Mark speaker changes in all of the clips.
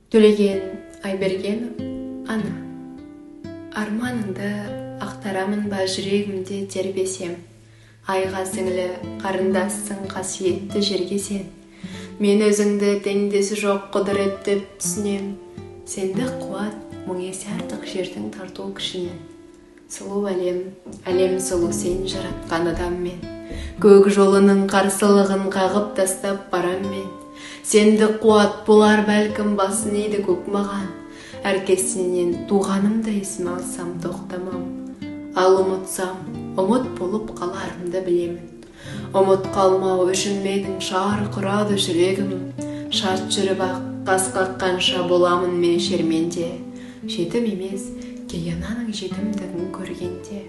Speaker 1: Төлеген Айбергенов, ана. Арманыңды ақтарамын ба жүрегімде тербесем, айға сіңлі қарындассың қасиетті жерге сен. Мен өзіңді теңдесі жоқ құдірет деп түсінем, сенді қуат мың есе артық жердің тарту күшінен. Сұлу әлем сұлу сен жаратқан адаммен, көк жолының қарсылығын қағып тастап барам мен. Сенді қуат болар бәлкім басын еді көк маған, әркесінен туғанымда есіме алсам тоқтамам. Ал ұмытсам, ұмыт болып қаларымды білемін. Ұмыт қалмау үшін менің шар құрады жүрегім. Шарт жүріп ақ қас қаққанша боламын мен шерменде. Жетім емес, кей ананың жетімдігін көргенде.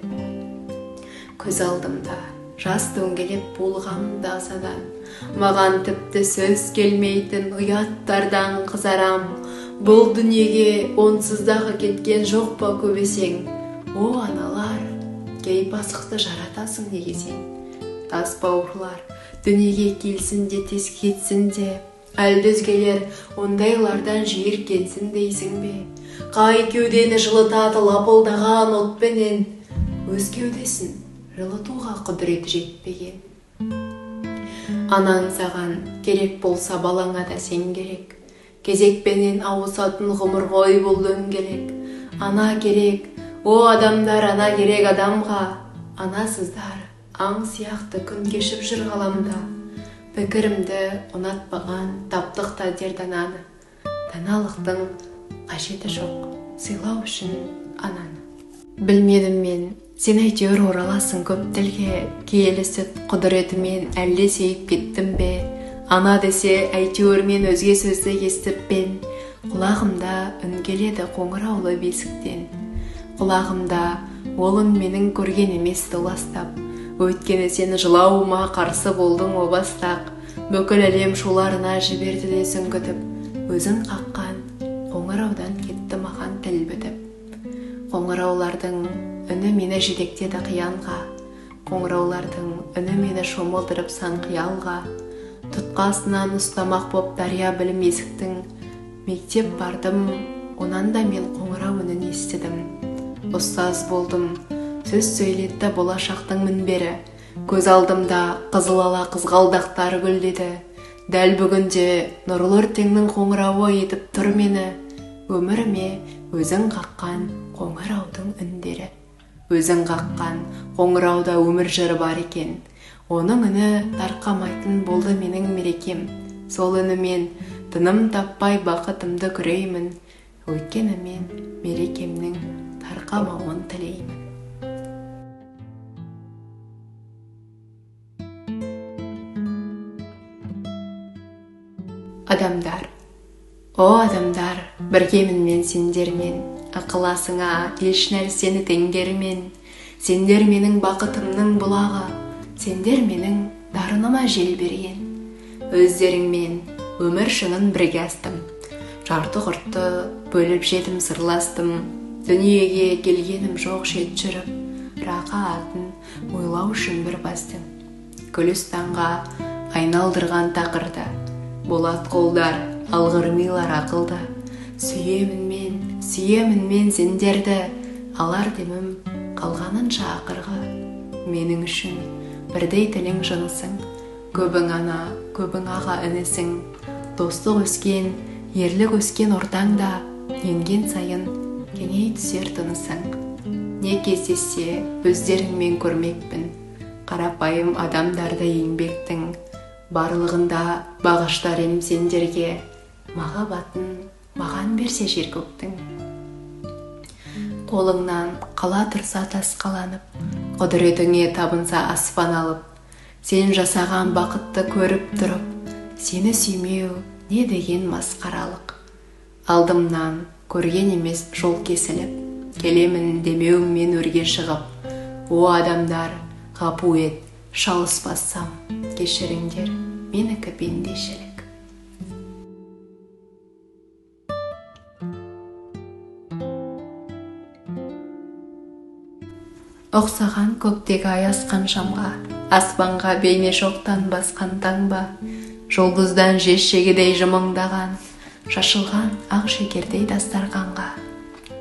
Speaker 1: Көз алдымда жас дөңгелеп болғанымда асадан, маған тіпті сөз келмейтін ұяттардан қызарам. Бұл дүниеге онсыздағы кеткен жоқ па көбесең? О аналар, кей пасықты жаратасың неге сен? Тас бауырлар дүниеге келсін де тез кетсін де, әлді өзгелер ондайлардан жиіркенсін дейсің бе? Қай кеудені жылытады лапылдаған отпенен, өз кеудесін жылытуға құдіреті жетпеген. Анаң саған керек болса балаңа да сен керек. Кезекпенен ауысатын ғұмыр ғой бұл дөңгелек. Ана керек, о адамдар, ана керек адамға. Анасыздар аң сияқты күн кешіп жүр ғаламда. Пікірімді ұнатпаған таптық та дердананы. Даналықтың қажеті жоқ, сыйлау үшін ананы. Білмедім мен, сен әйтеуір ораласың көп тілге, киелі сүт құдіретімен әлде сейіп кеттім бе? Ана десе әйтеуір мен өзге сөзді естіп пен, құлағымда үн келеді қоңыраулы бесіктен. Құлағымда ол үн менің көрген емес толастап, өйткені сен жылауыма қарсы болдың о бастақ. Бүкіл әлем шуларына жіберді де сүңгітіп, өзін қаққан қоңыраудан кетті маған тіл бітіп. Қоңыраулардың үні мені жетектеді қиянға, қоңыраулардың үні мені шомылдырып сан қиялға. Тұтқасынан ұстамақ боп дария білім есіктің, мектеп бардым, онан да мен қоңырау үнін естідім. Ұстаз болдым, сөз сөйлетті болашақтың мінбері, көз алдымда қызыл ала қызғалдақтар гүлдеді. Дәл бүгінде нұрлы ертеңнің қоңырауы етіп тұр мені, өміріме өзің қаққан қоңыраудың үндері. Өзің қаққан қоңырауда өмір жыры бар екен, оның үні тарқамайтын болды менің мерекем. Сол үнімен тыным таппай бақытымды күреймін, өйткені мен мерекемнің тарқамауын тілеймін. Адамдар, о адамдар, біргемін мен сендермен, ақыласыңа еш нәрсені теңгермен. Сендер менің бақытымның бұлағы, сендер менің дарыныма жел берген. Өздеріңмен өмір шыңын бірге астым, жарты құртты бөліп жетім сырластым. Дүниеге келгенім жоқ шет жүріп, рақа атын ойлау үшін бір бастым. Күлістанға айналдырған тақырды, болат қолдар, алғыр милар ақылды. Сүйемін мен сендерді, алар демім қалғанынша ақырғы. Менің үшін бірдей тілің жынысың, көбің ана, көбің аға інісің. Достық өскен, ерлік өскен ортаңда, енген сайын кеңей түсер тынысың. Не кездессе өздеріңмен көрмекпін, қарапайым адамдарды еңбектің. Барлығында бағыштар ем сендерге, махаббатын маған берсе жер көктің. Қолыңнан қала тұрса тас қаланып, құдіретіңе табынса аспан алып, сен жасаған бақытты көріп тұрып, сені сүймеу не деген масқаралық. Алдымнан көрген емес жол кесіліп, келемін демеуіммен өрге шығып. О адамдар, ғапу ет, шалыспассам, кешіріңдер, менікі пендешілік. Ұқсаған көктегі аясқан шамға, аспанға бейне шоқтан басқан таңба, жұлдыздан жез шегедей жымыңдаған, шашылған ақ шекердей дастарханға.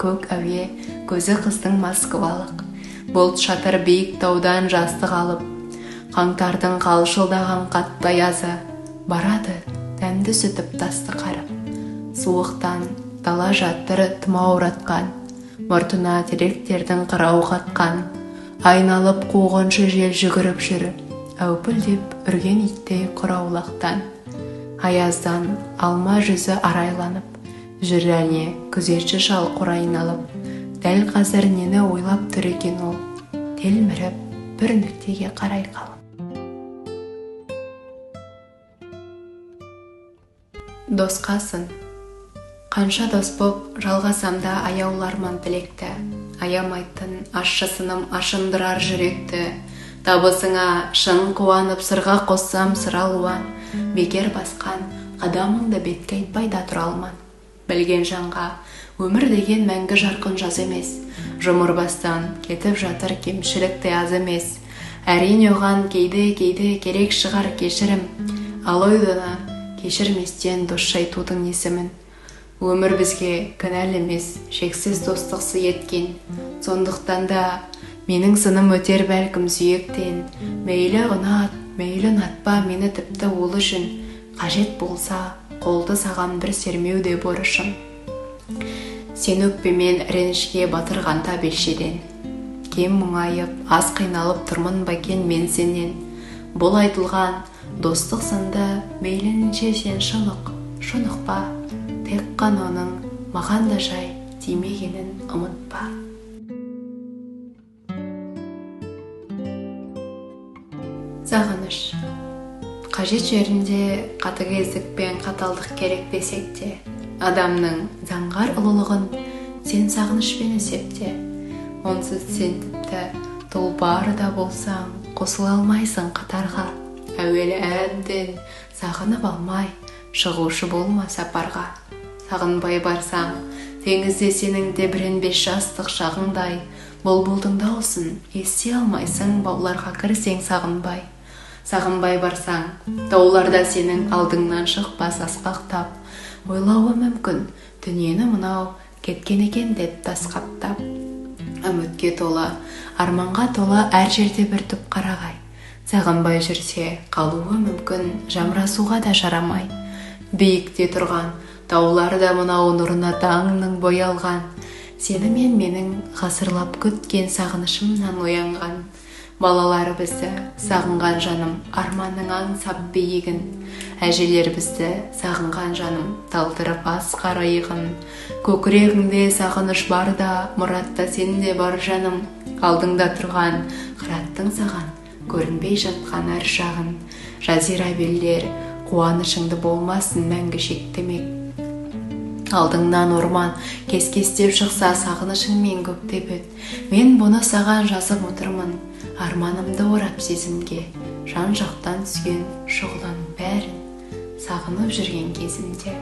Speaker 1: Көк әуе көзі қыздың москвалық, бұлт шатыр биік таудан жастық алып, қаңтардың қалшылдаған қатты аязы барады дәмді сүтіп тасты қарып. Суықтан дала жаттыры тұмауратқан, мұртына теректердің қырау қатқан, айналып қуғыншы жел жүгіріп жүріп, әупілдеп үрген иттей құраулақтан. Аяздан алма жүзі арайланып, жүрәне күзетші шал құрайналып, дәл қазір нені ойлап тұр екен ол, телміріп бір нүктеге қарай қалып. Досқасын, қанша дос боп жалғасамда аяуларман тілекті, аямайтын ашшысыным ашындырар жүректі, табысыңа шын қуанып сырға қоссам сыралуан, бекер басқан қадамыңды бетке айтпай да тұра алман. Білген жанға өмір деген мәңгі жарқын жаз емес, жұмыр бастан кетіп жатыр кемшілікті аз емес. Әрине оған кейде керек шығар кешірім, ал ойдана кешірместен дос айтудың есімін. Өмір бізге кінәлі емес, шексіз достықсы еткен, сондықтан да менің сыным өтер бәлкім сүйектен. Мейлі ұнат, мейлі ұнатпа мені тіпті ол үшін, қажет болса қолды саған бір сермеу де борышым. Сен өкпемен ренішке батырғанда белшеден, кем мұңайып, аз қиналып тұрмын бакен мен сенен. Бұл айтылған достық сынды мейлінше сен шұнықпа, тек қана оның маған да жай тимегенін ұмытпа. Сағыныш. Қажет жерінде қатыгездік пен қаталдық керек десек те, адамның заңғар ұлылығын сен сағынышпен есепте. Онсыз сен тіпті тұлпары да болсаң қосыла алмайсың қатарға. Әуелі әбден сағынып алмай шығушы болма сапарға. Сағынбай барсаң теңізде сенің де біренбес жастық шағыңдай, бұлбұлдың дауысын ести алмайсың бауларға кірсең сағынбай. Сағынбай барсаң, тауларда сенің алдыңнан шықпас асқақтап, ойлауы мүмкін, дүниені мынау кеткен екен деп тасқаптап. Үмітке тола, арманға тола әр жерде бір түп қарағай. Сағынбай жүрсе, қалуы мүмкін, жамырасуға да жарамай. Биікте тұрған, тауларда мынау нұрына таңның боялған, сені мен менің ғасырлап күткен сағынышымнан оянған. Балалар бізді сағынған жаным арманның аңсап биігін, әжелер бізді сағынған жаным талдырып асқар иығын. Көкірегіңде сағыныш бар да, мұратта сенде бар жаным, алдыңда тұрған қыраттың саған көрінбей жатқан әр жағын. Жазира белдер қуанышыңды болмасын мәңгі шектемек. Алдыңнан орман кес-кестеп шықса сағынышыңмен көктеп өт. Мен бұны саған жазып отырмын, арманымды орап сезімге, жан жақтан түскен шұғыланың бәрін сағынып жүрген кезімде.